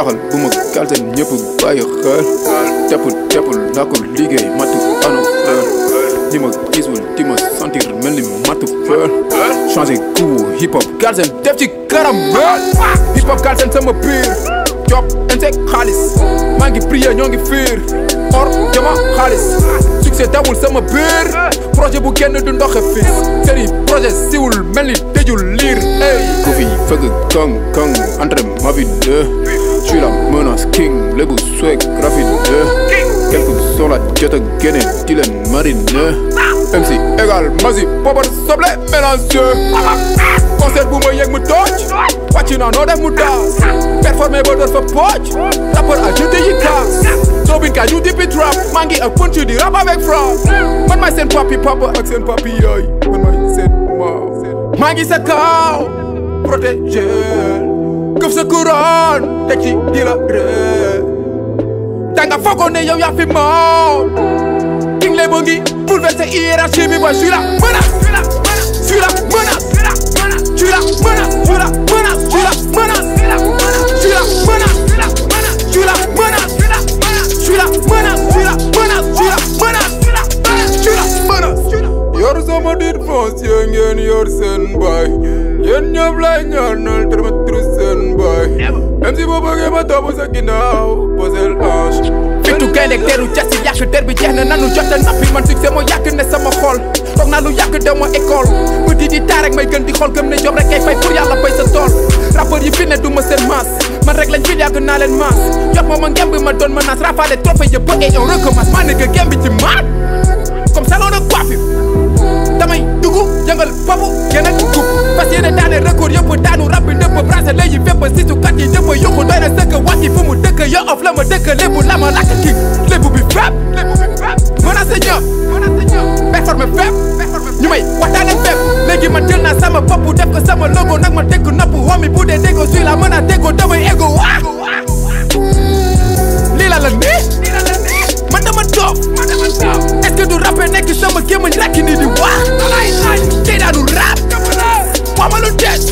jaaxal bu ma galsen ñëpp bàyyi xel teppul laa ko liggéey matu ano ni ma gisul di ma sentir mel ni matu fël changé goût hip hop galsen def ci caramel hip hop galsen sama biir job insek xaalis maa ngi prier ñoo ngi fiir or jama xaalis succès dawul sama biir projet bu génn du ndoxe fis série projet siwul mel ni tëjul liir ey ku fi fëgg kang entre ma vie de je suis la menace king lébu swag rafide quelques sola jot a génne di leen marine MC égal masi pobar soble mélange concert bu ma yëg mu tooj wàcc naa noo def mu daas performé ba door fa pooj rappeur a jeté yi kaas Robin ka you deep it rap maa ngi ak punch di rap avec France man maay seen papi papa ak seen papi yaay man maay seen maa ngi sa kaw protégé këf sa couronne teg ci di la ree danga foogoon ne yow yaa fi moom king le bo ngi bouleversé hiérarchie bi ba je suis la menace je suis la menace je suis la menace je suis la menace je suis la menace je suis la menace je suis la menace je suis la menace je suis la menace je suis la menace je suis la menace yor sama dit foncier ngeen yor seen baay yéen ñëpp lay ñaanal te ma tru seen baay même si boo bëggee ma topp sa ginnaaw posel ange fitu gaynde teeru jasi yàq der bi jeex na nanu jot a nappi man succès moo yàq ne sama xol toog naa lu yàq dem ma école petit di taar rek may gën di xool gëm ne job rek kay fay pour yàlla bay sa tool rappeur yi fi ne du ma seen maas man rek lañ fi yàgg naa leen maas jox ma ngemb ma doon menace rafale trophée yëpp et on recommence maa nekk gemb ci maat comme salon de coiffure damay dugg jëngal bopp yéen ak gub parce que yéen daane record yëpp daanu rab bi ndëpp bracelet yi fépp sisu kat yi dëpp yokku doy na sëkk wàcci fu mu dëkk yo of la ma dëkk lébu la ma lakk kii lébu bi fépp menacé ñëpp performé fépp ñu may waxtaane fépp léegi man jël naa sama bopp def ko sama logo nag ma dégg nopp homi bu dee déggoo suy la mën a déggoo damay ego waa lii la nii man dama doof est-ce que du rappé nekk sama gémmañ rakki nii di wax tey daanu rap wax ma lu dees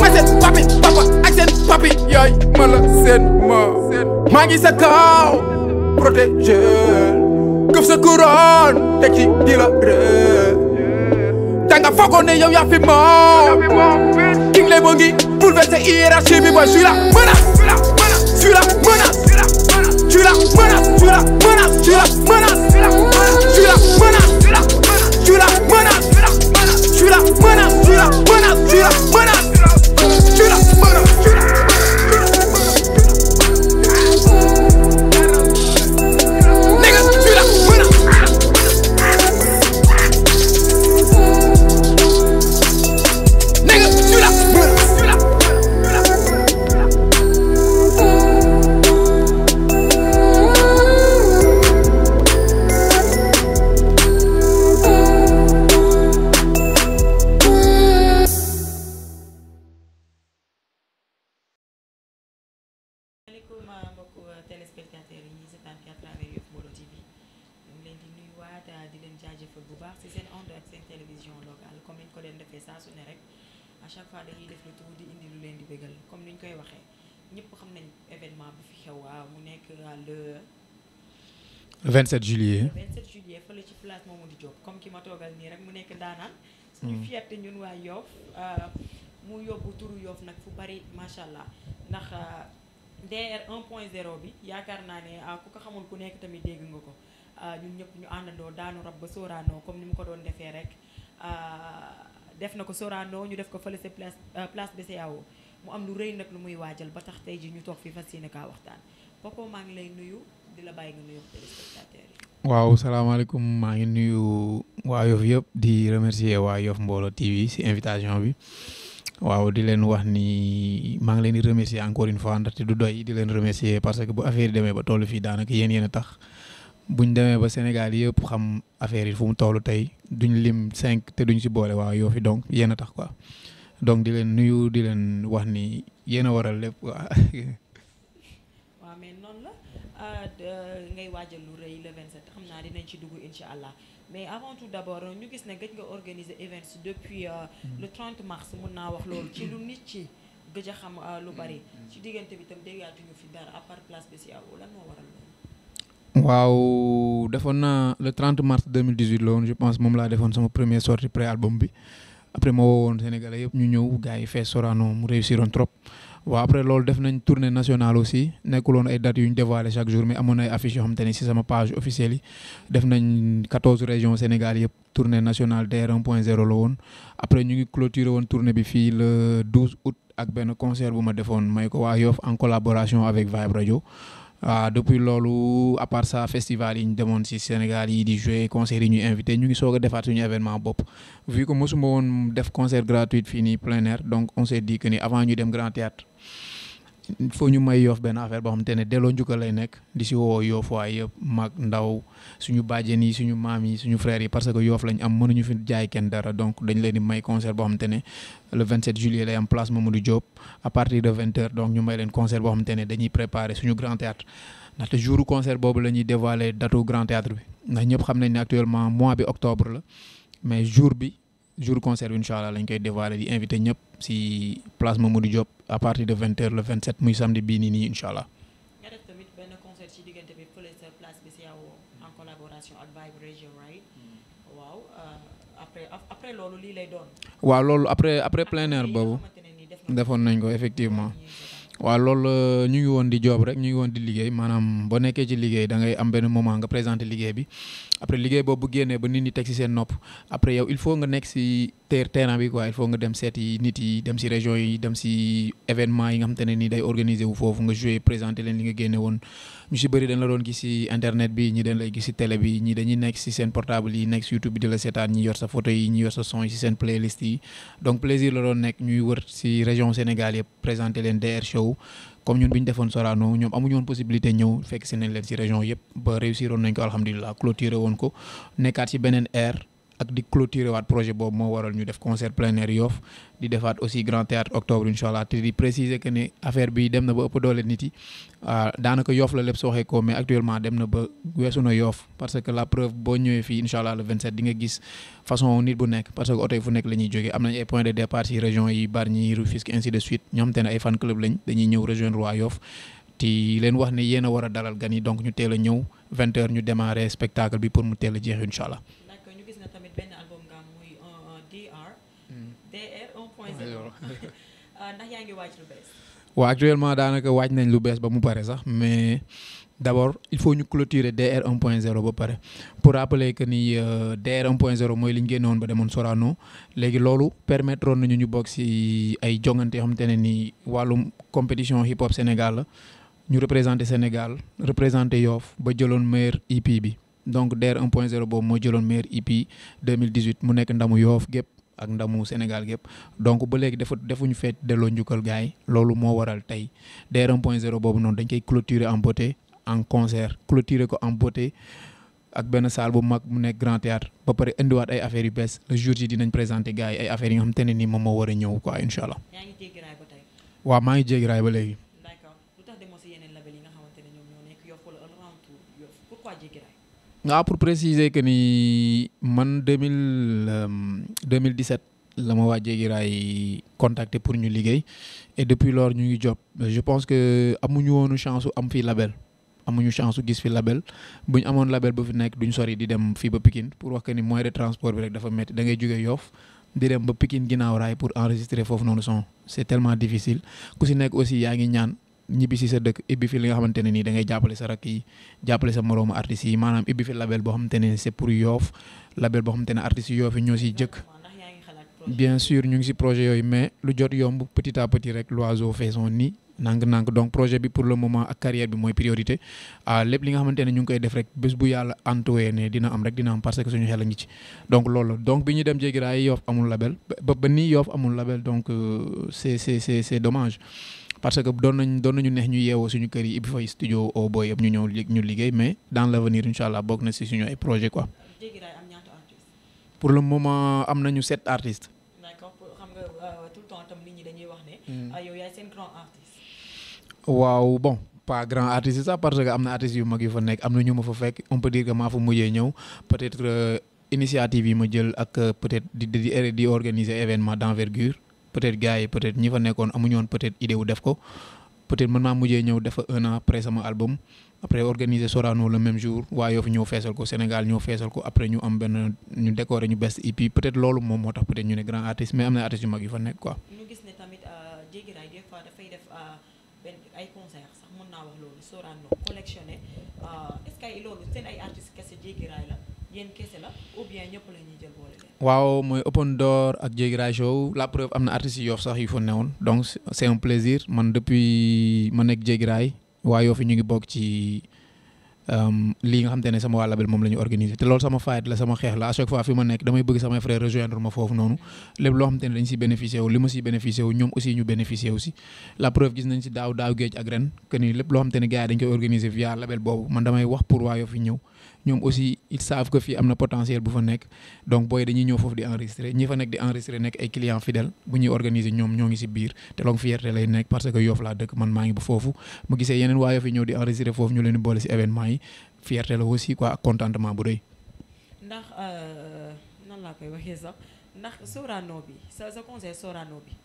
ma seen papi papa ak seen papi yaay ma la seen maa ngi sa kaw protégé këf sa couronne teg ci di la ree danga foogoon ne yow yaa fi moom king le bo ngi bouleversé hiérarchie bi ba je suis la menace je suis la menace je suis la menace je suis la menace je suis la menace je suis la menace je suis la menace je suis la menace je suis la menace je suis la menace je suis la menace nigga je suis la menace nigga je suis la menace mbokku téléspectateurs yi ñuy seetaan à travers Yoff Mbollo TV ñu ngi leen di nuyuwaat di leen jaajëfal bu baax ci seen onde ak seen télévision locale comme ni ñu ko leen defee saa su ne rek à chaque fois dañuy def le tour di indi lu leen di bégal comme ni ñu koy waxee ñëpp xam nañ événement bi fi xew mu nekk le 27 juillet. le 27 juillet fële ci place Mamadou Diop comme ki ma toogal nii rek mu nekk daanaan suñu fierté ñun waa Yoff mu yóbbu turu Yoff nag fu bari macha allah ndax DR 1.0 bi yaakaar naa ne ku ko xamul ku nekk tamit dégg nga ko ñun ñëpp ñu àndandoo daanu rab ba Sorano comme ni mu ko doon defee rek def na ko Sorano ñu def ko fële sa place BCEAO mu am lu rëy nag lu muy waajal ba tax tey ji ñu toog fi fas yéene kaa waxtaan Popo maa ngi lay nuyu di la bàyyi nga nuyu téléspectateurs yi. waaw salaamaaleykum maa ngi nuyu waa Yoff yëpp di remercier waa Yoff Mbollo TV si invitation bi. waaw di leen wax ni maa ngi leen di remercier encore une fois ndaxte du doy di leen remercier parce que bu affaire yi demee ba toll fii daanaka yéen a tax buñ demee ba Sénégal yëpp xam affaire yi fu mu toll tey duñ lim 5 te duñ si boole waa Yoff yi donc yéen a tax quoi donc di leen nuyu di leen wax ni yéen a waral lépp quoi. waaw mais noonu la ngay waajal lu rëy le 27 xam naa dinañ ci dugg incha allah. mais avant tout d'abord ñu gis ne gëj nga organiser events depuis le 30 mars mun naa wax loolu ci lu nit ci gëj a xam lu bari ci diggante bi tam déggaatuñu fi dara à part place spéciale lan moo waral loolu. waaw defoon naa le 30 mars 2018 la woon je pense moom laa defoon sama première sortie pré-album bi après ma woowoon Sénégalais yëpp ñu ñëw gars yi fees Sorano mu réussiroon trop. waaw après loolu def nañ tournée nationale aussi nekkuloon ay dates yu ñu dévoilé chaque jour mais amoon ay affiches yoo xamante ni si sama page officielle yi def nañ 14 régions Sénégal yëpp tournée nationale DR 1.0 la woon après ñu ngi clôturé woon tournée bi fii le 12 août ak benn concert bu ma defoon may ko waa Yoff en collaboration avec Vibe Radio. depuis loolu à part ça festival yi ñu demoon si Sénégal yi di jouer concert yi ñuy invité ñu ngi soog a defaat suñu événement bopp vu que mosuma woon def concert gratuit fii nii plein air donc on s'est dit que ni avant ñu dem Grand Théâtre il faut ñu may Yoff benn affaire boo xamante ne delloo njukkal lay nekk di si woo Yoff waay yëpp mag ndaw suñu bàjjen yi suñu maam yi suñu frères yi parce que Yoff lañ am mënuñu fi jaay kenn dara donc dañ leen di may concert boo xamante ne le 27 juillet lay am place Mamadou Diop à partir de 20h donc ñu may leen concert boo xamante ne dañuy préparer suñu Grand Théâtre ndaxte jouru concert boobu la ñuy dévoiler datu Grand Théâtre bi ndax ñëpp xam nañ ne actuellement mois bi octobre la mais jour concert bi incha allah lañ koy dévoiler di invité ñëpp si place Mamadou Diop à partir de 20h le 27 muy samedi bii nii incha allah. nga def tamit benn concert ci diggante bi fële sa place bi si yow en collaboration ak Vibe Radio right waaw après loolu lii lay doon. waaw loolu après plein air boobu defoon nañ ko effectivement. waaw loolu ñu ngi woon di job rek ñu ngi woon di liggéey maanaam boo nekkee ci liggéey da ngay am benn moment nga présenter liggéey bi après liggéey boobu bu génnee ba nit ñi teg ci seen nopp après yow il faut nga nekk ci terrain bi quoi il faut nga dem seeti nit yi dem ci région yi dem ci événement yi nga xamante ne nii day organiser wu foofu nga jouer présenter leen li nga génne woon ñu ci bëri dañ la doon gis ci internet bi ñi dañ lay gis ci télé bi ñi dañuy nekk ci seen portable yi nekk ci YouTube bi di la seetaan ñi yor sa photo yi ñi yor sa son yi ci seen playlist yi donc plaisir la doon nekk ñuy wër ci région Sénégal yëpp présenter leen DR show comme ñun bi ñu defoon Sorano ñoom amuñu woon possibilité ñëw fekk si nañ leen ci région yëpp ba réussir woon nañ ko alhamdulilah clôturer woon ko nekkaat ci beneen air ak di clôturer waat projet boobu moo waral ñu def concert plein air Yoff di defaat aussi Grand Théâtre octobre incha allah te di préciser que ne affaire bi dem na ba ëpp doole nit yi daanaka Yoff la lépp sooxee ko mais actuellement dem na ba weesu na Yoff parce que la preuve boo ñëwee fii incha allah le 27 di nga gis façon nit bu nekk parce que oto yi fu nekk la ñuy jógee am nañ ay points de départ ci région yi Bargny Rufisque ainsi de suite ñoom te ne ay fan club lañ dañuy ñëw rejoindre waa Yoff ti leen wax ne yéen a war a dalal gan yi donc ñu teel a ñëw 20h ñu démarrer spectacle bi pour mu teel a jeex incha allah. d'accord ñu gis na tamit benn album nga muy DR 1.0 ndax yaa ngi waaj lu bees. waaw actuellement daanaka waaj nañ lu bees ba mu pare sax mais d'abord il faut ñu clôturer DR 1.0 ba pare pour rappeler que ni DR 1.0 mooy li ñu génnoon ba demoon Sorano léegi loolu permettre nañu ñu bokk ci ay jongante yoo xamante ne ni wàllum compétition hip hop Sénégal la ñu représenter Sénégal représenter Yoff ba jëloon meilleur EP bi donc DR 1.0 boobu moo jëloon meilleur EP 2018 mu nekk ndamu Yoff gépp ak ndamu Sénégal gépp donc ba léegi defuñu feet delloo njukkal gars yi loolu moo waral tey DR 1.0 boobu noonu dañ koy clôturer en beauté en concert clôturer ko en beauté ak benn salle bu mag mu nekk Grand Théâtre ba pare indiwaat ay affaires yu bees le jour ji dinañ présenter gars yi ay affaires yi nga xamante ne nii moom moo war a ñëw quoi incha allah. yaa ngi jéggi raay ba tey. waaw maa ngi jéggi raay ba léegi. d'accord lu tax demoo ci yeneen label yi nga xamante ne ñoom ñoo nekk Yoff wala alentour Yoff pourquoi jéggi raay. waaw pour préciser que ni man 2017 la ma waa jéggi raay contacté pour ñu liggéey et depuis lors ñu ngi job je pense que amuñu woonu chance su am fii label. amuñu chance su gis fi label bu ñu amoon label bu fi nekk duñ sori di dem fii ba Pikine pour wax que ni moyen de transport bi rek dafa métti da ngay jógee Yoff di dem ba Pikine ginnaaw raay pour enregistrer foofu noonu son c'est tellement difficile ku si nekk aussi yaa ngi ñaan ñibbi si sa dëkk ibbi fi li nga xamante ne nii da ngay jàppale sa rakk yi jàppale sa moroomu artistes yi maanaam ibbi fi label boo xamante ne c'est pour Yoff label boo xamante ne artistes yi Yoff yi ñoo siy jëkk bien sûr ñu ngi si projet yooyu mais lu jot yomb petit à petit rek l'oiseau fait son nid nank donc projet bi pour le moment ak carrière bi mooy priorité lépp li nga xamante ne ñu ngi koy def rek bés bu yàlla antuwee ne dina am rek dina am parce que suñu xel a ngi ci donc loolu donc bi ñu dem jéggi raay Yoff amul label ba nii Yoff amul label donc c'est dommage parce que doon nañu neex ñu yeewoo suñu kër yi ibbi fay studio au boy yëpp ñu ñëw ñu liggéey mais dans l'avenir incha allah bokk na si suñu ay projet quoi. pour le moment am nañu 7 artistes. d'accord xam nga tout le temps tam nit ñi dañuy wax ne. yow yaay seen grand artiste. waaw bon pas grand artiste sax parce que am na artistes yu mag yu fa nekk am na ñu ma fa fekk on peut dire que maa fa mujjee ñëw peut-être initiative yi ma jël ak peut-être di organiser événement d'envergure peut-être gars yi peut-être ñi fa nekkoon amuñu woon peut-être idée wu def ko peut-être man maa mujjee ñëw def fa 1 an après sama album après organiser Sorano le même jour waa Yoff ñëw feesal ko Sénégal ñëw feesal ko après ñu am benn ñu décorer ñu best EP peut-être loolu moom moo tax peut-être ñu ne grand artiste mais am na artistes yu mag yu fa nekk quoi. ñu gis ne tamit Jéggi Raay des fois dafay def benn ay concert sax mën naa wax loolu Sorano collectionné est-ce que loolu seen ay artistes kese Jéggi Raay la yéen kese la ou bien ñëpp la ñuy jël boole leen. waaw mooy Open Door ak Jéggi Raay show la preuve am na artistes yi Yoff sax yu fa newoon donc c'est un plaisir man depuis ma nekk Jéggi Raay waa Yoff ñu ngi bokk ci lii nga xam te ne sama waa label moom la ñu organiser te loolu sama fight la sama xeex la à chaque fois fi ma nekk damay bëgg samay frères rejoindre ma foofu noonu lépp loo xam te ne dañ si bénéficier wu li ma si bénéficier wu ñoom aussi ñu bénéficier aussi la preuve gis nañ si daaw géej ak ren que ni lépp loo xam te ne gars yi dañ koy organiser via label boobu man damay wax pour waa Yoff fi ñëw ñoom aussi ils savent que fii am na potentiel bu fa nekk donc booy dañuy ñëw foofu di enregistrer ñi fa nekk di enregistrer nekk ay clients fidèles bu ñuy organiser ñoom ñoo ngi si biir te loolu fierté lay nekk parce que Yoff laa dëkk man maa ngi bu foofu mu gisee yeneen waa Yoff yi ñëw di enregistrer foofu ñu leen di boole si événement yi fierté la aussi quoi ak contentement bu rëy. ndax nan laa koy waxee sax ndax Sorano bi sa concert Sorano bi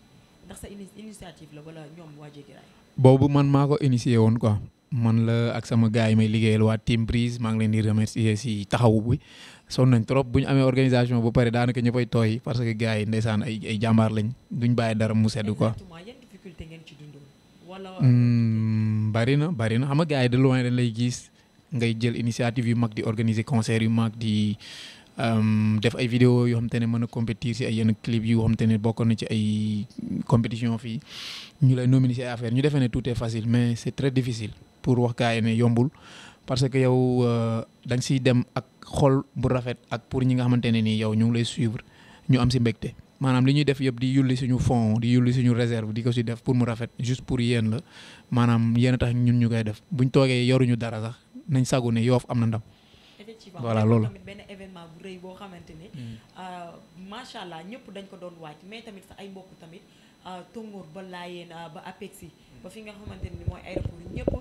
ndax sa initiative la wala ñoom waa Jéggi Raay. boobu man maa ko initié woon quoi man la ak sama gars yi may liggéeyal waa Team Breeze maa ngi leen di remercier si taxawu bi sonn nañ trop bu ñu amee organisation ba pare daanaka ñëppay tooy parce que gars yi ndeysaan ay jàmbaar lañ duñ bàyyi dara mu sedd quoi. exactement yan difficulté ngeen ci dundoon wala. bari na xam nga gars yi de loin dañ lay gis ngay jël initiative yu mag di organiser concert yu mag di def ay vidéo yoo xam te ne mën a compétir si ay yenn clip yu xam te ne bokk na ci ay compétition fii ñu lay nominer si ay affaire ñu defee ne tout est facile mais c'est très difficile pour wax gars yi ne yombul parce que yow da nga siy dem ak xol bu rafet ak pour ñi nga xamante ne nii yow ñu ngi lay suivre ñu am si mbégte maanaam li ñuy def yëpp di yulli suñu fond di yulli suñu réserve di ko si def pour mu rafet juste pour yéen la maanaam yéen a tax ñun ñu koy def buñ toogee yoruñu dara sax nañ sagu ne Yoff am na ndam. effectivement voilà loolu tamit benn événement bu rëy boo xamante ne macha allah ñëpp dañ ko doon waaj mais tamit sa ay mbokk tamit Tongoor ba Laayeen ba Apexi ba fi nga xamante ne mooy aéroport yi ñëpp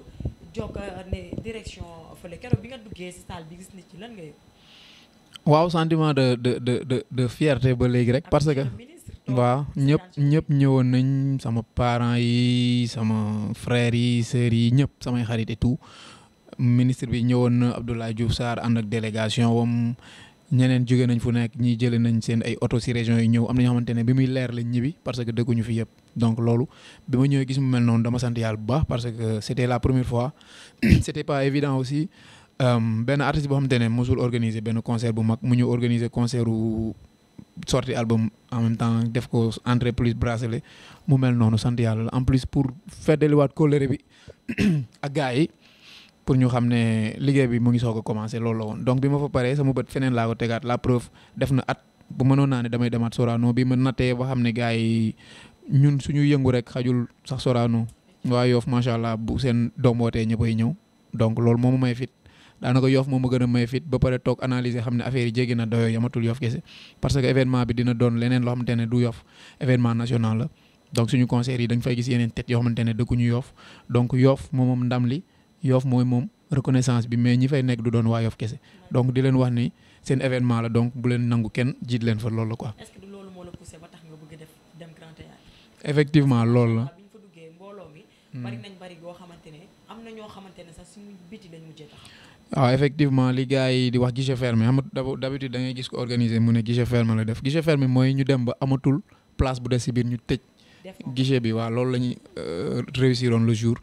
jokk ne direction fële keroog bi nga duggee si salle bi gis nit ci lan nga yëg. waaw sentiment de fierté ba léegi rek parce que waaw ñëpp ñëwoon nañ sama parents yi sama frères yi sœurs yi ñëpp samay xarit et tout ministre bi ñëwoon na Abdoulaye Diouf Sarr ànd ak délégation wam ñeneen jóge nañ fu nekk ñii jëlee nañ seen ay auto si région yi ñëw am na ñoo xamante ne bi muy leer lañ ñibbi parce que dëkkuñu fi yëpp donc loolu bi ma ñëwee gis mu mel noonu dama sant yàlla bu baax parce que c'était la première fois c'était pas évident aussi benn artiste boo xamante ne mosul organiser benn concert bu mag mu ñëw organiser concert u sorti album en même temps def ko entrée plus bracelet mu mel noonu sant yàlla en plus pour feddaliwaat kóllëre bi ak gars yi pour ñu xam ne liggéey bi mu ngi soog a commencé loolu la woon donc bi ma fa paree sama bët feneen laa ko tegaat la preuve def na at bu mënoon naa ne damay demaat Sorano bi ma nattee ba xam ne gars yi ñun suñu yëngu rek xajul sax Sorano waa Yoff macha allah bu seen doom wootee ñëppay ñëw donc loolu moo ma may fit daanaka Yoff moo ma gën a may fit ba pare toog analyser xam ne affaire yi jéggi na doyoo yamatul Yoff kese parce que événement bi dina doon leneen loo xamante ne du Yoff événement national la donc suñu concert yi dañ fay gis yeneen tête yoo xamante ne dëkkuñu Yoff donc Yoff moom ndam li Yoff mooy moom reconnaissance bi mais ñi fay nekk du doon waa Yoff kese donc di leen wax ni seen événement la donc bu leen nangu kenn jiit leen fa loolu la quoi. est-ce que du loolu moo la poussé ba tax nga bëgg def dem Grand Théâtre. effectivement loolu la. bi ñu fa duggee mbooloo mi. bari nañ bari goo xamante ne am na ñoo xamante ne sax suñu biti lañ mujjee taxaw. waaw effectivement li gars yi di wax guichet fermé xam nga d'habitude da ngay gis ko organiser mu ne guichet fermé la def guichet fermé mooy ñu dem ba amatul place bu des si biir ñu tëj. guichet bi waaw loolu la ñuy réussiroon le jour.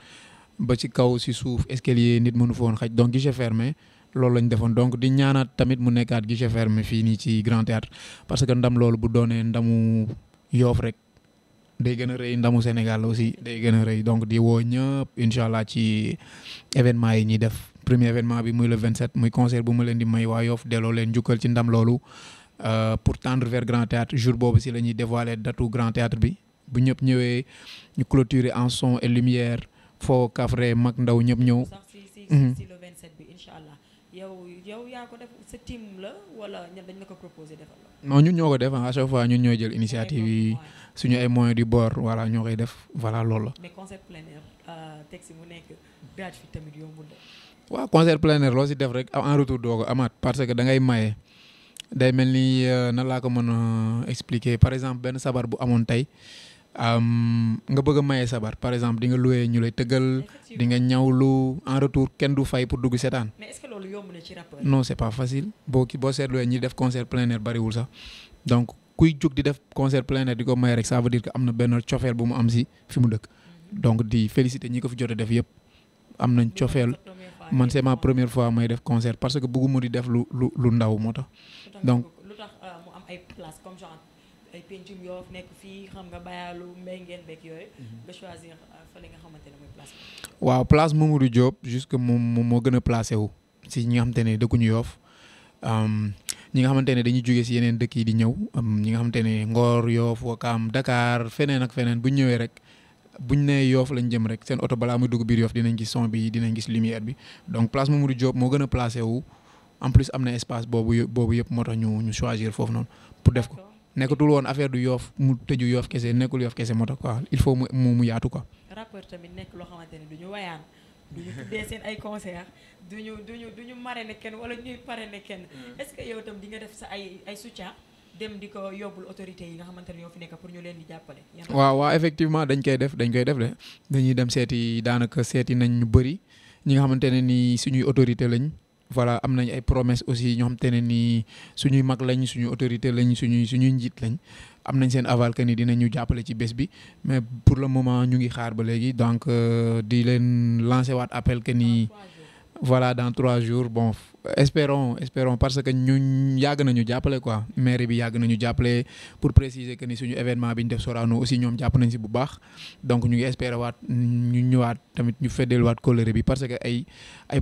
ba ci kaw si suuf escalier nit mënu fa woon xaj donc guichet fermé loolu lañ defoon donc di ñaanaat tamit mu nekkaat guichet fermé fii nii ci Grand Théâtre parce que ndam loolu bu doonee ndamu Yoff rek day gën a rëy ndamu Sénégal aussi day gën a rëy donc di woo ñëpp incha allah ci événement yi ñuy def premier événement bi muy le 27 muy concert bu ma leen di may waa Yoff delloo leen njukkal ci ndam loolu pour tendre vers Grand Théâtre jour boobu si la ñuy dévoiler datu Grand Théâtre bi bu ñëpp ñëwee ñu clôturer en son et lumière foo kafre mag ndaw ñëpp ñëw. sax si le 27 bi incha allah yow yaa ko def sa team la wala dañ la ko proposé defal la. non ñun ñoo ko def à chaque fois ñun ñooy jël initiative yi suñu ay moyens du bord voilà ñoo koy def voilà loolu la. mais concert plein air teg si mu nekk grade fi tamit yombul de. waaw concert plein air loo si def rek en retour doo ko amaat parce que da ngay maye day mel ni nan laa ko mën a expliquer par exemple benn sabar bu amoon tey nga bëgg a maye sabar par exemple di nga loué ñu lay tëggal di nga ñawlu en retour kenn du fay pour dugg seetaan. mais est-ce que loolu yomb na ci rappeur. non c'est pas facile boo seetluwee ñi def concert plein air bariwul sax donc kuy jóg di def concert plein air di ko may rek ça veut dire que am na benn cofeel bu mu am si fi mu dëkk. donc di féliciter ñi ko fi jot a def yëpp am nañ cofeel man c'est ma première fois may def concert parce que bëgguma di def lu ndaw moo tax. donc lu tax mu am ay place comme genre ay pencum yoo nekk fii xam nga bayaalu mbay ngeen beeg yooyu. nga choisir fële nga xamante ne mooy place bi. waaw place Mamadou Diop jusque moom moo gën a placé wu si ñi nga xamante ne dëkkuñu Yoff ñi nga xamante ne dañuy jógee si yeneen dëkk yi di ñëw ñi nga xamante ne Ngor Yoff Ouakam Dakar feneen ak feneen bu ñu ñëwee rek buñ nee Yoff lañ jëm rek seen oto balaa muy dugg biir Yoff dinañ gis son bi dinañ gis lumière bi donc place Mamadou Diop moo gën a placé wu en plus am na espace boobu yëpp moo tax ñu choisir foofu noonu pour def ko. nekkatul woon affaire du Yoff mu tëju Yoff kese nekkul Yoff kese moo tax quoi il faut mu yaatu quoi. rappeur tamit nekk loo xamante ne du ñu wayaan du ñu tuddee seen ay concert du ñu marrainer kenn wala ñuy parrainer kenn est-ce que yow itam di nga def sa ay soutien dem di ko yóbbul autorités yi nga xamante ne ñoo fi nekk pour ñu leen di jàppale. waaw effectivement dañ koy def de dañuy dem seeti daanaka seeti nañ ñu bëri ñi nga xamante ne ni suñuy autorité lañ. voilà am nañ ay promesses aussi ñoo xamante ne ni suñuy mag lañ suñuy autorité lañ suñuy njiit lañ am nañ seen aval que ni dinañu jàppale ci bés bi mais pour le moment ñu ngi xaar ba léegi donc di leen lancer waat appel que ni voilà dans 3 jours bon espérons parce que ñun yàgg nañu jàppale quoi maire bi yàgg nañu jàppale pour préciser que ni suñu événement bi ñu def Sorano aussi ñoom jàpp nañ si bu baax donc ñu ngi espérer waat ñu ñëwaat tamit ñu feddeluwaat kóllëre bi parce que ay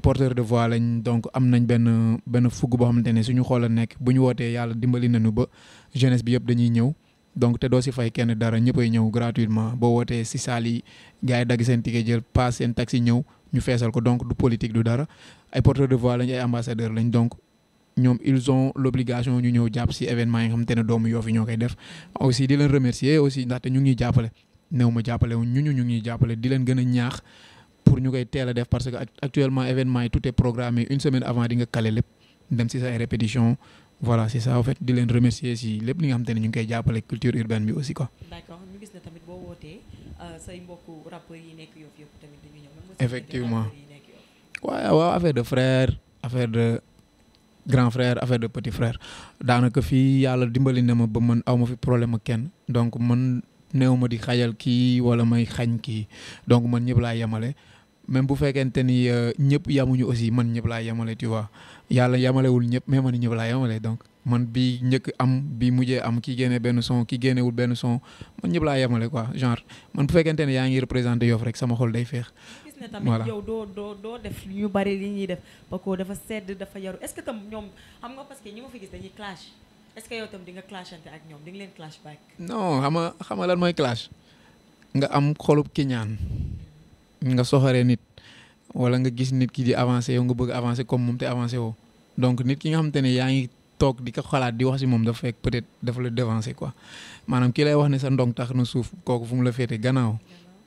porteurs de voix lañ donc am nañ benn fugg boo xamante ne suñu xool a nekk bu ñu wootee yàlla dimbali nañu ba jeunesse bi yëpp dañuy ñëw donc te doo si fay kenn dara ñëppay ñëw gratuitement boo wootee si saal yi gars yi dagg seen ticket jël paas seen taxi ñëw ñu feesal ko donc du politique du dara ay porteurs de voix lañ ay ambassadeurs lañ donc ñoom ils ont l'obligation ñu ñëw jàpp si événement yi nga xamante ne doomu Yoff yi ñoo koy def aussi di leen remercier aussi ndaxte ñu ngi ñuy jàppale néew ma jàppale wu ñu ngi ñuy jàppale di leen gën a ñaax pour ñu koy teel a def parce que actuellement événement yi tout est programmé une semaine avant di nga caler lépp dem si sa ay répétition voilà c'est ça en fait di leen remercier si lépp li nga xamante ne ñu ngi koy jàppale culture urbaine bi aussi quoi. d'accord ñu gis ne tamit boo wootee say mbokku rappeurs yi nekk Yoff yëpp tamit dañuy ñëw. effectivement waaw affaire de frère affaire de grand frère affaire de petit frère daanaka fii yàlla dimbali na ma ba man aw ma fi problème ak kenn donc man néew ma di xajal kii wala may xañ kii donc man ñëpp laa yemale même bu fekkente ni ñëpp yamuñu aussi man ñëpp laa yemale tu vois yàlla yemalewul ñëpp mais man ñëpp laa yemale donc man bi njëkk am bi mujjee am ki génne benn son ki génnewul benn son man ñëpp laa yemale quoi genre man bu fekkente ne yaa ngi représenté Yoff rek sama xol day feex. gis ne tamit yow doo def ñu bari li ñuy def parce que dafa sedd dafa yaru est-ce que tam ñoom xam nga parce que ñi ma fi gis dañuy clash est-ce que yow tam di nga clashante ak ñoom di nga leen clash back. non xam nga lan mooy clash nga am xolub kiñaan nga soxoree nit wala nga gis nit ki di avancer yow nga bëgg avancer comme moom te avancer woo donc nit ki nga xamante ne yaa ngi toog di ko xalaat di wax si moom dafa fekk peut-être dafa la devancer quoi maanaam ki lay wax ne sa ndong tax na suuf kooku fu mu la féete gannaaw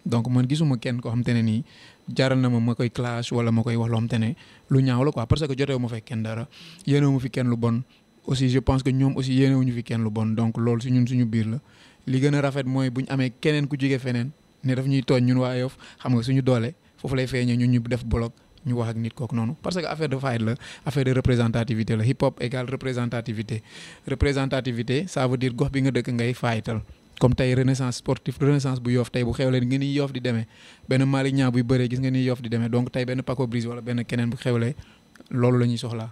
donc man gisuma kenn koo xamante ne nii jaral na ma koy clash wala ma koy wax loo xamante ne lu ñaaw la quoi parce que jotewu ma fekk kenn dara yéenewu ma fi kenn lu bon aussi je pense que ñoom aussi yéenewuñu fi kenn lu bon donc loolu si ñun suñu biir la li gën a rafet mooy bu ñu amee keneen ku jóge feneen ne daf ñuy tooñ ñun waa Yoff xam nga suñu doole foofu lay feeñee ñun ñu def bloc ñu wax ak nit kooku noonu parce que affaire de fight la affaire de représentativité la hip hop égale représentativité ça veut dire gox bi nga dëkk ngay fightal comme tey renaissance sportif renaissance bu Yoff tey bu xewlee nga ni Yoff di demee benn Malick Niang buy bëree gis nga ni Yoff di demee donc tey benn Paco Briz wala benn keneen bu xewlee loolu la ñuy soxlaa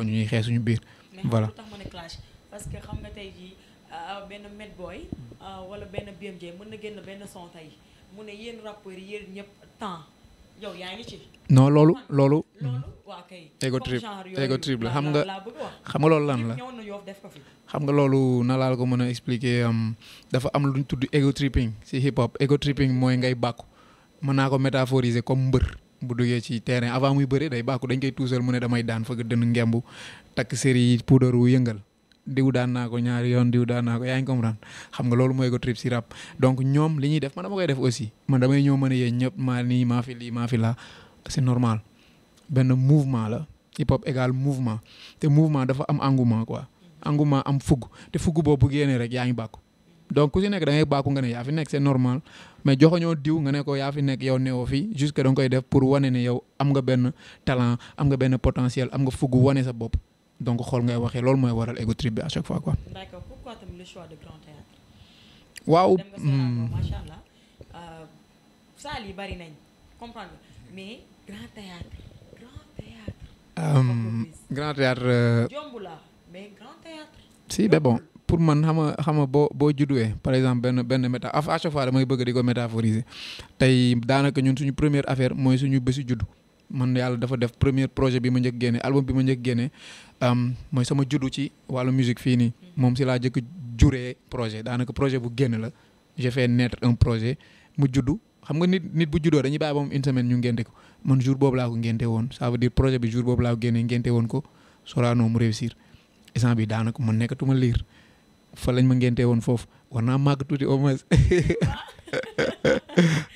ñu ñuy xee suñu biir voilà. mais xam nga lu tax ma ne clash parce que xam nga tey jii benn Med Boy wala benn BMJ mën na génn benn son tey mu ne yéen rappeurs yi yéen ñëpp temps yow yaa ngi ci. non loolu. waa kay. ego trip la xam nga loolu lan la. xam nga loolu na laa la ko mën a expliquer dafa am lu ñu tudd ego tripping si hip hop ego tripping mooy ngay bàkku mën naa ko métaphoriser comme mbër bu duggee ci terrain avant muy bëri day bàkku dañ koy tuusal mu ne damay daan fëgg dënn ngembu takk série puudaru yëngal diw daan naa ko ñaari yoon diw daan naa ko yaa ngi comprendre xam nga loolu mooy ego trip si rap donc ñoom li ñuy def man dama koy def aussi man damay ñëw mën a yéen ñëpp maa nii maa fi lii maa fi laa c'est normal benn mouvement la hip hop égal mouvement te mouvement dafa am engouement quoi engouement am fugg te fugg boobu bu génnee rek yaa ngi bàkku donc ku si nekk da ngay bàkku nga ne yaa fi nekk c'est normal mais joxoñoo diw nga ne ko yaa fi nekk yow newoo fi jusque da nga koy def pour wane ne yow am nga benn talent am nga benn potentiel am nga fugg wane sa bopp donc xool ngay waxee loolu mooy waral ego trip bi à chaque fois quoi. D'accord, pourquoi tamit le choix de grand théâtre? waaw. dem nga seetaan ko macha allah saal yi bari nañ comprendre nga mais grand théâtre grand théâtre. jomb la mais grand théâtre. si mais bon pour man xam nga boo judduwee par exemple benn méta à chaque fois damay bëgg di ko métaphoriser tey daanaka ñun suñu première affaire mooy suñu bési juddu man yàlla dafa def premier projet bi ma njëkk génne album bi ma njëkk génne mooy sama juddu ci wàllu musique fii nii moom si laa jëkk juree projet daanaka projet bu génn la j'ai fait naître un projet mu juddu xam nga nit bu juddoo dañuy bàyyi ba mu une semaine ñu ngénte ko man jour boobu laa ko ngénte woon ça veut dire projet bi jour boobu laa ko génnee ngénte woon ko Sorano mu réussir instant bi daanaka man nekkatuma liir fa lañ ma ngénte woon foofu war naa màgg tuuti au moins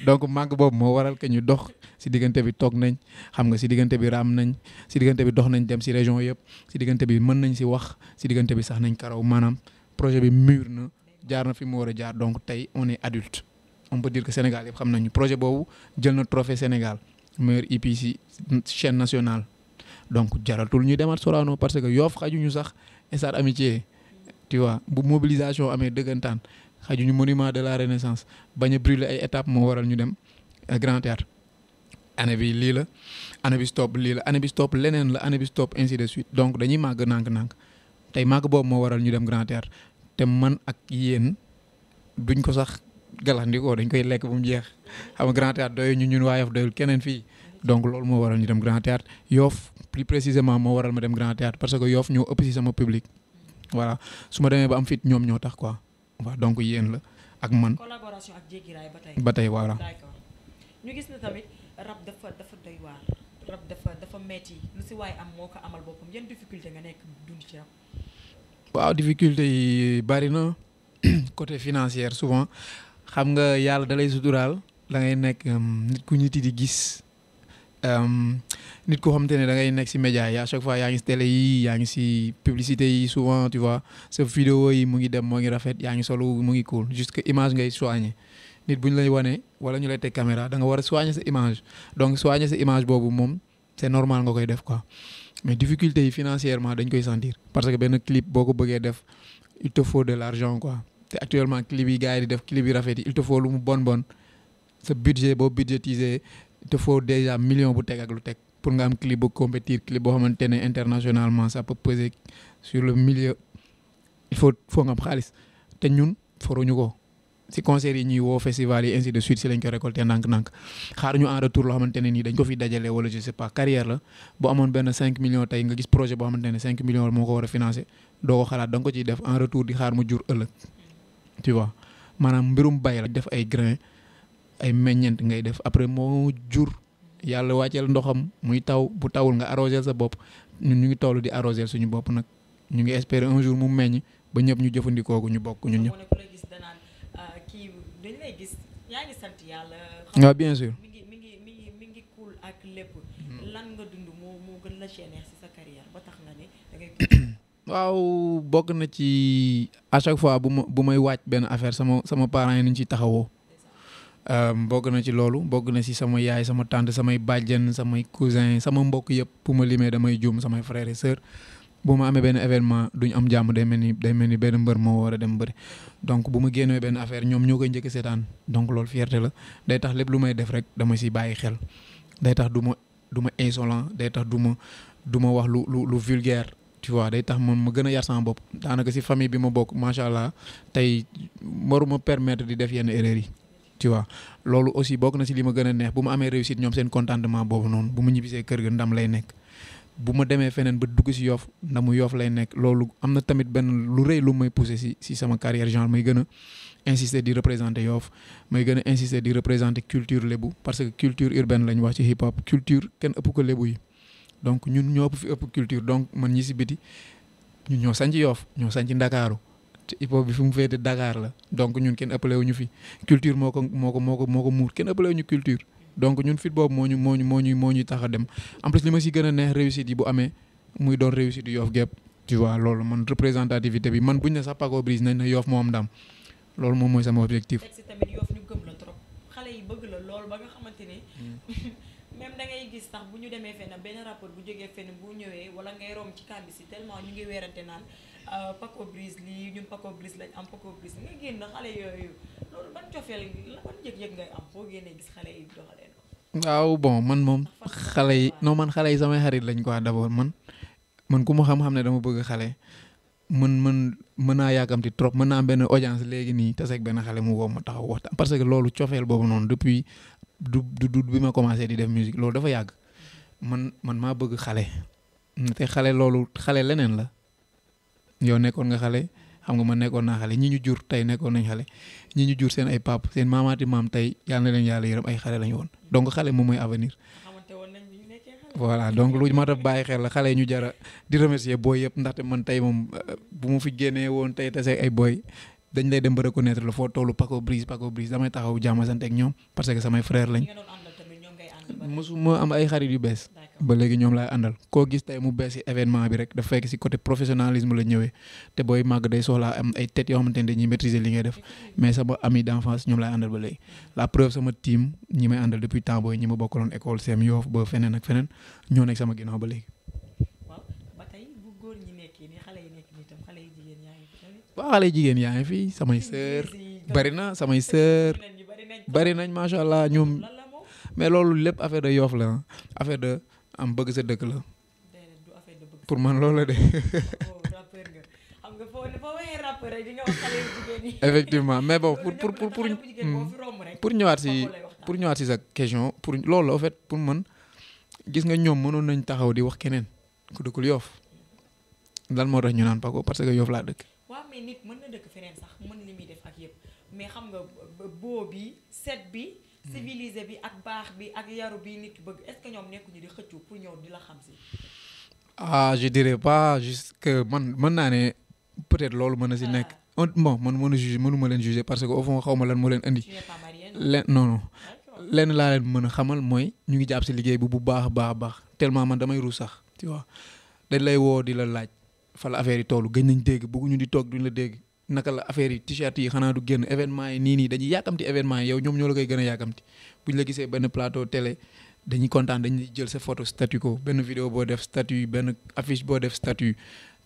donc màgg boobu moo waral que ñu dox si diggante bi toog nañ xam nga si diggante bi raam nañ si diggante bi dox nañ dem si région yëpp si diggante bi mën nañ si wax si diggante bi sax nañ karaw maanaam projet bi mûr na jaar na fi mu war a jaar donc tey on est adulte on peut dire que Sénégal yëpp xam nañu projet boobu jël na trophée Sénégal meilleur EP si chaîne nationale donc jaratul ñu demaat Sorano parce que Yoff xajuñu sax stade Amitié tu vois bu mobilisation amee dëggantaan xajuñu monument de la Renaissance bañ a brûler ay étapes moo waral ñu dem Grand Théâtre année bi lii la année bi stop lii la année bi stop leneen la année bi stop ainsi de suite donc dañuy màgg nànk-nànk tey màgg boobu moo waral ñu dem Grand Théâtre te man ak yéen duñ ko sax galandikoo dañ koy lekk bu mu jeex xam nga Grand Théâtre doyul ñun waa Yoff doyul keneen fii donc loolu moo waral ñu dem Grand Théâtre Yoff plus précisément moo waral ma dem Grand Théâtre parce que Yoff ñoo ëpp si sama public voilà su ma demee ba am fit ñoom ñoo tax quoi waaw donc yéen la ak man. collaboration ak Jéggi Raay ba tey voilà. d'accord ñu gis na tamit rap dafa doy waar rap dafa metti lu si waay am moo ko amal boppam yan difficulté nga nekk dund ci rap. waaw difficulté yi bari na côté financière souvent xam nga yàlla da lay suturaal da ngay nekk nit ku nit yi di gis. nit ko xamante ne da ngay nekk si média yi à chaque fois yaa ngi si télé yi yaa ngi si publicité yi souvent tu vois sa vidéo yi mu ngi dem moo ngi rafet yaa ngi solo mu ngi cool juste que image ngay soigner nit bu ñu lay wane wala ñu lay teg caméra da nga war a soigner sa image donc soigner sa image boobu moom c'est normal nga koy def quoi mais difficulté yi financièrement dañ koy sentir parce que benn clip boo ko bëggee def il te faut de l'argent quoi te actuellement clip yi gars yi di def clip yi rafet yi il te faut lu mu bon sa budget boo budgétiser il te faut déjà million bu teg ak lu teg pour nga am clip bu compétir clip boo xamante ne internationalement ça peut peser sur le milieu il faut nga am xaalis te ñun foruñu ko si concert yi ñuy woo festival yi ainsi de suite si lañ ko récolter ndànk-ndànk xaaruñu en retour loo xamante ne nii dañ ko fi dajale wala je sais pas carrière la bu amoon benn 5 millions tey nga gis projet boo xamante ne 5 millions moo ko war a financer doo ko xalaat da nga ko ciy def en retour di xaar mu jur ëllëg tu vois maanaam mbirum bay la def ay grain ay meññeent ngay def après moo jur yàlla wàcceel ndoxam muy taw bu tawul nga arroser sa bopp ñun ñu ngi toll di arroser suñu bopp nag ñu ngi espérer un jour mu meññ ba ñëpp ñu jëfandikoo ko ñu bokk ñun ñëpp. dañ lay gis yaa ngi sant yàlla. waaw bien sûr. mi ngi cool ak lépp. lan nga dund moo gën la gêner ci sa carrière ba tax nga ne da ngay. waaw bokk na ci à chaque fois bu may wàcc benn affaire sama parents yi ni ñu ciy taxawoo. bokk na ci loolu bokk na ci sama yaay sama tante samay bàjjen samay cousin sama mbokk yëpp bu ma limee damay juum samay frères et sœurs bu ma amee benn événement duñ am jàmm day mel ni benn mbër moo war a dem bëri donc bu ma génnee benn affaire ñoom ñoo koy njëkk seetaan donc loolu fierté la day tax lépp lu may def rek dama ci bàyyi xel day tax du ma insolent day tax du ma wax lu vulgaire tu vois day tax moom ma gën a yar sama bopp daanaka ci famille bi ma bokk macha allah tey waruma permettre di def yenn erreurs yi. tu vois loolu aussi bokk na ci li ma gën a neex bu ma amee réussite ñoom seen contentement boobu noonu bu ma ñibbisee kër ga ndam lay nekk bu ma demee feneen ba dugg ci Yoff ndamu Yoff lay nekk loolu am na tamit benn lu rëy lu may pousser ci sama carrière genre may gën a insister di représenter Yoff may gën a insister di représenter culture lébu parce que culture urbaine lañ wax ci hip hop culture kenn ëpp ko lébu yi donc ñun ñoo ëpp fi ëpp culture donc man ñi ci biti ñun ñoo sanc Yoff ñoo sanc Ndakaaru hip hop bi fi mu féete Dakar la donc ñun kenn ëppale wu ñu fi culture moo ko muur kenn ëppale wu ñu culture donc ñun fit boobu moo ñu tax a dem en plus li ma si gën a neex réussite yi bu amee muy doon réussite Yoff gépp tu vois loolu man représentativité bi man buñ ne sax Paco Briz nañ ne Yoff moo am ndam loolu moom mooy sama objectif. teg si tamit Yoff ñu gëm la trop xale yi bëgg la loolu ba nga xamante ne même da ngay gis sax bu ñu demee fenn benn rappeur bu jógee fenn bu ñëwee wala ngay rom ci kambi si tellement ñu ngi weerante naan Paco Briz lii ñun Paco Briz lañ am Paco Briz nga génn xale yooyu loolu ban cofeel la ban yëg-yëg ngay am boo génnee gis xale yi doxalee noonu. waaw bon man moom xale yi non man xale yi samay xarit lañ quoi d'abord man ku ma xam-xam ne dama bëgg xale mën naa yàkkamti trop mën naa am benn audience léegi nii taseeg benn xale mu woo ma taxaw waxtaan parce que loolu cofeel boobu noonu depuis du bi ma commencé di def musique loolu dafa yàgg man maa bëgg xale te xale loolu xale leneen la yow nekkoon nga xale xam nga man nekkoon naa xale ñi ñu jur tey nekkoon nañ xale ñi ñu jur seen ay pap seen maamaati maam tey yal na leen yàlla yërëm ay xale lañu woon donc xale moom mooy avenir. voilà donc lu ma def bàyyi xel la xale yi ñu jara di remercier booy yëpp ndaxte man tey moom bu mu fi génnee woon tey tase ay booy dañ lay dem ba reconnaître la foo tollu Paco Briz damay taxaw jàmm sant ak ñoom parce que samay frère lañ. mosuma am ay xarit yu bees ba léegi ñoom laay àndal koo gis tey mu bees si événement bi rek dafa fekk si côté professionnalisme la ñëwee te booy màgg day soxlaa am ay têtes yoo xamante ne dañuy maîtriser li ngay def mais sama ami d'enfance ñoom laay àndal ba léegi la preuve sama team ñi may àndal depuis temps booy ñi ma bokkaloon école CEM Yoff ba feneen ak feneen ñoo nekk sama ginnaaw ba léegi. waaw ba tey bu góor ñi nekkee nii xale yi nekk nii tam xale yi jigéen yaa ngi fi tamit. waaw xale jigéen yaa ngi fi samay sœur bari na samay sœur bari nañ macha allah ñoom mais loolu lépp affaire de Yoff la affaire de am bëgg sa dëkk la pour man loolu la de. effectivement mais bon pour ñëwaat si sa question pour loolu la en fait pour man gis nga ñoom mënoon nañ taxaw di wax keneen ku dëkkul Yoff lan moo tax ñu naan Paco parce que Yoff laa dëkk. waaw mais nit mën na dëkk feneen sax mën li muy def ak yëpp mais xam nga boo bi set bi. civilisé bi ak baax bi ak yaru bi nit bëgg est-ce que ñoom nekkuñu di xëccu pour ñëw di la xam si. je dirais pas juste que man mën naa ne peut-être loolu mën na si nekk. bon man mënuma leen juger parce que au fond xaw ma lan moo leen indi. non lenn laa leen mën a xamal mooy ñu ngi jàpp si liggéey bi bu baax a baax tellement man damay ruus sax tu vois dañ lay woo di la laaj fa la affaire yi toll gëj nañ dégg bëgguñu di toog duñ la dégg. naka la affaire yi t-shirt yi xanaa du génn événement yi nii dañuy yàkkamti événement yi yow ñoom ñoo la koy gën a yàkkamti bu ñu la gisee benn plateau télé dañuy kontaan dañuy jël sa photo statut ko benn vidéo boo def statut benn affiche boo def statut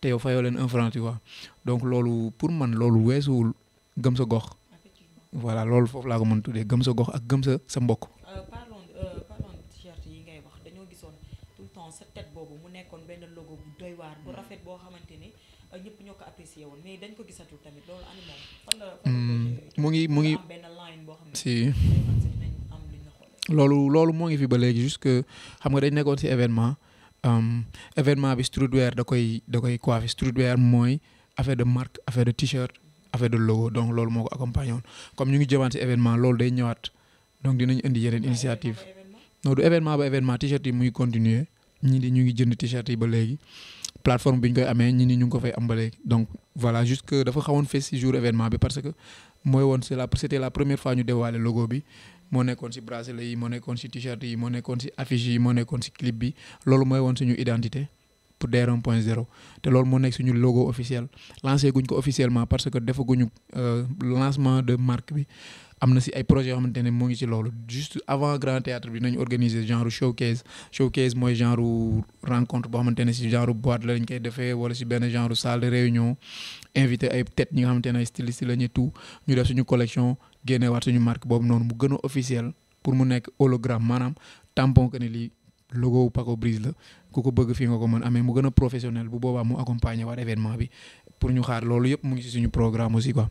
te yow fayoo leen 1 franc tu vois donc loolu pour man loolu weesuwul gëm sa gox. voilà loolu foofu laa ko mën tuddee gëm sa gox ak gëm sa mbokk. parlons t-shirt yi ngay wax dañoo gisoon tout le temps sa tête boobu mu nekkoon benn logo bu doy waar bu rafet boo xamante ni. ñëpp ñoo ko apprécié woon mais dañ ko gisatul tamit loolu ani moom fan la mu ngi am benn line boo xam ne si loolu moo ngi fi ba léegi juste que xam nga dañ nekkoon si événement bi streetwear da koy coiffé streetwear mooy affaire de marque affaire de t-shirt affaire de logo donc loolu moo ko accompagné woon comme ñu ngi jëmaat si événement loolu day ñëwaat donc dinañ indi yeneen initiative non du événement ba événement t-shirt yi muy continuer ñu ngi jënd t-shirt yi ba léegi plateforme bi ñu koy amee ñi ni ñu ngi ko fay am ba léegi donc voilà juste que dafa xawoon fees si jour événement bi parce que mooy woon c'était la première fois ñu dévoiler logo bi moo nekkoon si bracelet yi moo nekkoon si t-shirt yi moo nekkoon si affiche yi moo nekkoon si clip bi loolu mooy woon suñu identité pour DR 1.0 te loolu moo nekk suñu logo officiel lancé guñ ko officiellement parce que defaguñu lancement de marque bi am na si ay projets yoo xamante ne moo ngi ci loolu juste avant Grand Théâtre bi nañu organiser genre showcase mooy genre rencontre boo xamante ne si genre boîte la lañ koy defee wala si benn genre salle de réunion invité ay têtes ñi nga xamante ne ay stylistes la ñu tout ñu def suñu collection génneewaat suñu marque boobu noonu mu gën a officiel pour mu nekk hologramme maanaam tampon que ne lii logo Paco Briz la ku ko bëgg fii nga ko mën amee mu gën a professionnel bu boobaa mu accompagner waat événement bi pour ñu xaar loolu yëpp mu ngi si suñu programme aussi quoi.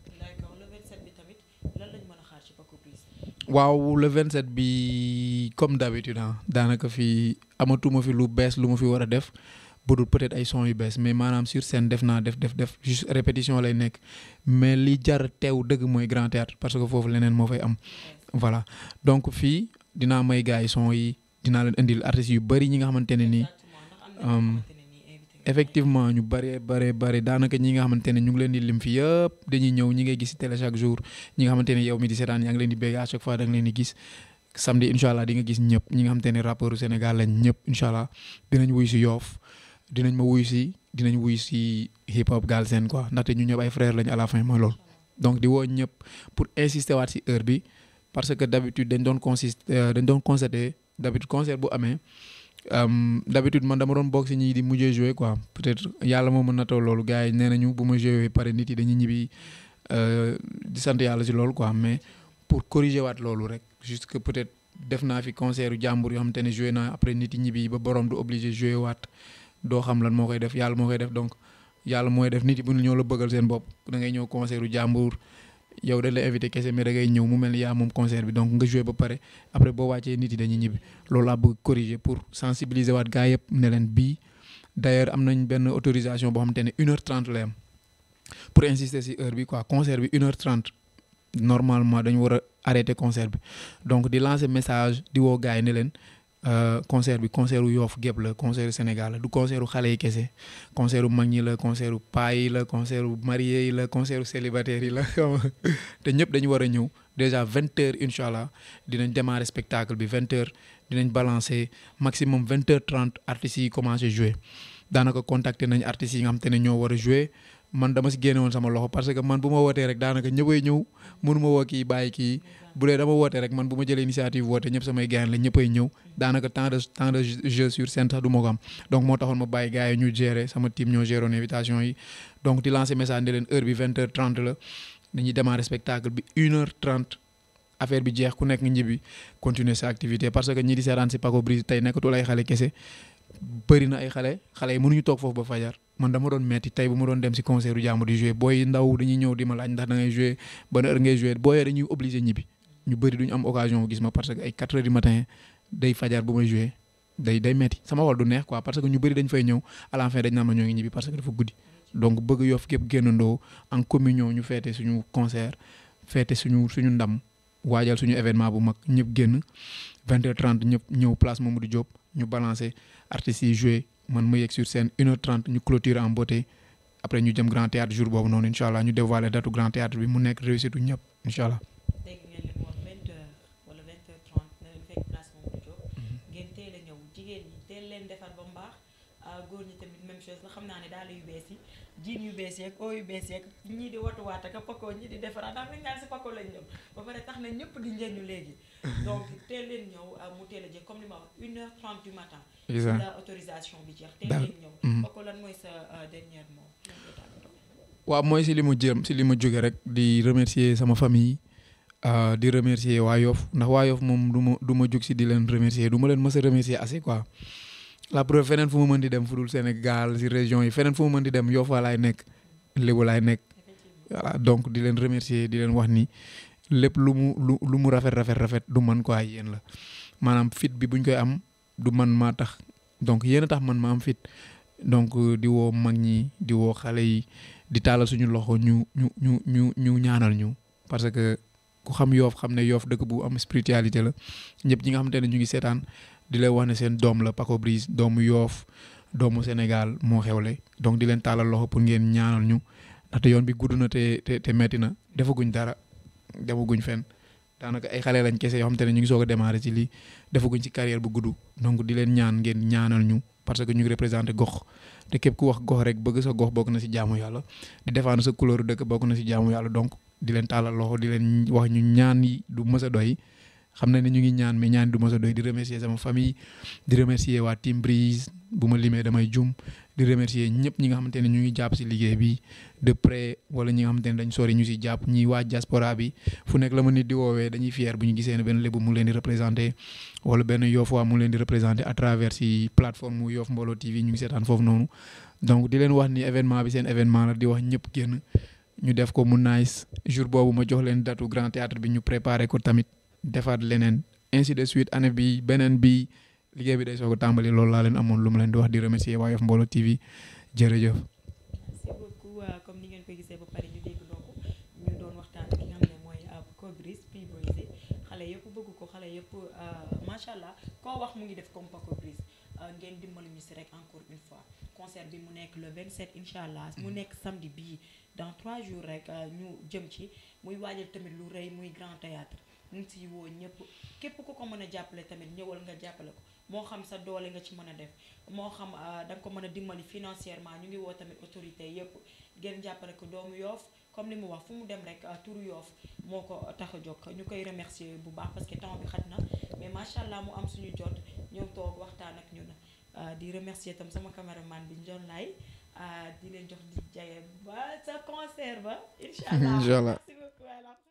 waaw le 27 bi comme d'habitude daanaka fii amatuma fi lu bees lu ma fi war a def budul peut-être ay son yu bees mais maanaam sur scène def juste répétition lay nekk mais li jar teew dëgg mooy Grand Théâtre parce que foofu leneen moo fay am voilà donc fii dinaa may gars yi son yi dinaa leen indil artistes yu bari ñi nga xamante ne nii effectivement ñu bari daanaka ñi nga xamante ne ñu ngi leen di lim fi yëpp dañuy ñëw ñi ngay gis ci télé chaque jour ñi nga xamante ne yow mi di seetaan yaa ngi leen di bégg à chaque fois da nga leen di gis samedi incha allah di nga gis ñëpp ñi nga xamante ne rappeurs Sénégal lañ ñëpp incha allah dinañ wuy si Yoff dinañ wuy si hip hop Galsen quoi ndaxte ñu ñëpp ay frères lañ à la fin mooy loolu. donc di woo ñëpp pour insister waat ci heure bi parce que d'habitude dañ doon constater d'habitude concert bu amee d'habitude man dama doon bokk ci ñi di mujjee jouer quoi peut-être yàlla moo mën na taw loolu gars yi nee nañu bu ma jouer pare nit yi dañuy ñibbi di sant yàlla ci loolu quoi mais pour corriger waat loolu rek juste que peut-être def naa fi concert yu jàmbur yoo xam te ne joué naa après nit yi ñibbi ba borom du obligé joué waat doo xam lan moo koy def yàlla moo koy def donc yàlla mooy def nit yi bu ñoo la bëggal seen bopp da ngay ñëw concert yu jàmbur yow dañ la invité kese mais da ngay ñëw mu mel ni yaa moom concert bi donc nga joué ba pare après boo wàccee nit yi dañuy ñibbi loolu laa bëgg corriger pour sensibiliser waat gars yëpp ne leen bii d'ailleurs am nañ benn autorisation boo xam te ne 1h30 lay am pour insister ci heure bi quoi concert bi 1h30 normalement dañu war a arrêter concert bi donc di lancer message di woo gars yi ne leen concert bi concert u Yoff gépp la concert u Sénégal la du concert u xale yi kese concert u mag ñi la concert u paa yi la concert u marié yi la concert u célibataire yi la te ñëpp dañu war a ñëw déjà 20h incha allah dinañ démarrer spectacle bi 20h dinañ balancer maximum 20h30 artistes yi commencé jouer daanaka contacter nañ artistes yi nga xam te ne ñoo war a jouer man dama si génne woon sama loxo parce que man bu ma wootee rek daanaka ñëppay ñëw mënuma woo kii bàyyi kii bu dee dama wootee rek man bu ma jëlee initiative woote ñëpp samay gars la ñëppay ñëw daanaka temps de jeu sur scène sax du ma ko am donc moo taxoon ma bàyyi gars yi ñu gérer sama team ñoo gérer woon invitation yi donc di lancer message ne leen heure bi 20h30 la dañuy démarrer spectacle bi 1h30 affaire bi jeex ku nekk nga ñibbi continuer sa activité parce que ñi di seetaan si Paco Briz tey nekkatul ay xale kese bëri na ay xale yi mënuñu toog foofu ba fajar man dama doon metti tey bu ma doon dem si concert yu jàmm di jouer booy ndaw dañuy ñëw di ma laaj ndax da ngay jouer ban heure ngay jouer booyee dañuy obligé ñibbi ñu bëri duñu am occasion gis ma parce que ay 4 heures du matin day fajar bu may jouer day metti sama xol du neex quoi parce que ñu bëri dañ fay ñëw à la fin dañ naan ma ñoo ngi ñibbi parce que dafa guddi donc bëgg Yoff gépp génnandoo en communion ñu feete suñu concert feete suñu ndam waajal suñu événement bu mag ñëpp génn 20h30 ñëpp ñëw place Mamadou Diop ñu balancer artistes yi jouer man ma yegg sur scène 1h30 ñu clôturer en beauté après ñu jëm grand théâtre jour boobu noonu incha allah ñu dévoiler datu grand théâtre bi mu nekk réussite ñëpp incha allah. dégg ngeen li mu wax 20h wala 20h30 na leen fekk place Mamadou Diop. ngeen teel a ñëw jigéen ñi teel leen defar ba mu baax góor ñi tamit même chose la xam naa ne daal yu bees yi jiin yu bees yeeg oo yu bees yeeg ñii di watuwaat ak Paco ñii di defaraat daal nañ naan si Paco lañ ñëw ba pare tax na ñëpp di njëriñu léegi donc teel leen ñëw mu teel a jël comme li ma wax 1h30 du matin. la autorisation bi jeex teel leen ñëw. Paco lan mooy sa dernier mot. waaw mooy si li mu jëm si li ma jóge rek di remercier sama famille di remercier waa Yoff ndax waa Yoff moom du ma jóg si di leen remercier du ma leen mës a remercier assez quoi. la preuve feneen fu ma mën di dem fu dul Sénégal si région yi feneen fu ma mën di dem Yoff laay nekk Lébu laay nekk voilà donc di leen remercier di leen wax ni lépp lu mu rafet du man quoi yéen la maanaam fit bi buñ koy am du man maa tax donc yéen a tax man ma am fit donc di woo mag ñi di woo xale yi di taalal suñu loxo ñu ñaanal ñu parce que ku xam Yoff xam ne Yoff dëkk bu am spiritualité la ñëpp ñi nga xamante ne ñu ngi seetaan di leen wax ne seen doom la Paco Briz doomu Yoff doomu Sénégal moo xewle donc di leen taalal loxo pour ngeen ñaanal ñu ndaxte yoon bi gudd na te metti na defaguñ dara defaguñ fenn daanaka ay xale lañ kese yoo xamante ne ñu ngi soog a démarrer ci lii defaguñ ci carrière bu gudd donc di leen ñaan ngeen ñaanal ñu parce que ñu ngi représenté gox te képp ku wax gox rek bëgg sa gox bokk na ci jaamu yàlla di défendre sa couleur dëkk bokk na ci jaamu yàlla donc di leen taalal loxo di leen wax ñu ñaan yi du mës a doy xam na ne ñu ngi ñaan mais ñaan du mës a doy di remercier sama famille di remercier waa Team Briz bu ma limee damay jum di remercier ñëpp ñi nga xamante ne ñu ngi jàpp ci liggéey bi de près wala ñi nga xamante ne dañ sori ñu ci jàpp ñi waa diaspora bi fu nekk la ma nit di woowee dañuy fier bu ñu gisee ne benn lébu mu leen di représenté wala benn Yoff waa mu leen di représenté à travers ci plateforme mu Yoff Mbollo TV ñu ngi seetaan foofu noonu donc di leen wax ni événement bi seen événement la di wax ñëpp génn ñu def ko mu nice jour boobu ma jox leen datu grand théâtre bi ñu préparé ko tamit defaat leneen ainsi de suite année bi beneen bi liggéey bi day soog a tàmbali loolu laa leen amoon lu ma leen di wax di remercier waa Yoff Mbollo TV jërëjëf. merci beaucoup comme ni ngeen koy gisee ba pare ñu dégg donc ñu doon waxtaan ki nga xam ne mooy Paco Briz P-Boys xale yëpp bëgg ko xale yëpp macha allah koo wax mu ngi def comme Paco Briz ngeen dimbali ñu si rek encore une fois concert bi mu nekk le 27 incha allah mu nekk samedi bii dans 3 jours rek ñu jëm ci muy waajal tamit lu rëy muy grand théâtre ñu ngi siy woo ñëpp képp ku ko mën a jàppale tamit ñëwal nga jàppale ko moo xam sa doole nga ci mën a def moo xam da nga ko mën a dimbali financièrement ñu ngi woo tamit autorité yëpp ngeen jàppale ko doomu Yoff comme li mu wax fu mu dem rek turu Yoff moo ko tax a jóg ñu koy remercier bu baax parce que temps bi xat na mais macha allah mu am suñu jot ñëw toog waxtaan ak ñun di remercier tam sama caméraman bi Ndion Laye di leen jox di jaye ba sa concert ba incha allah. Incha allah. Merci beaucoup.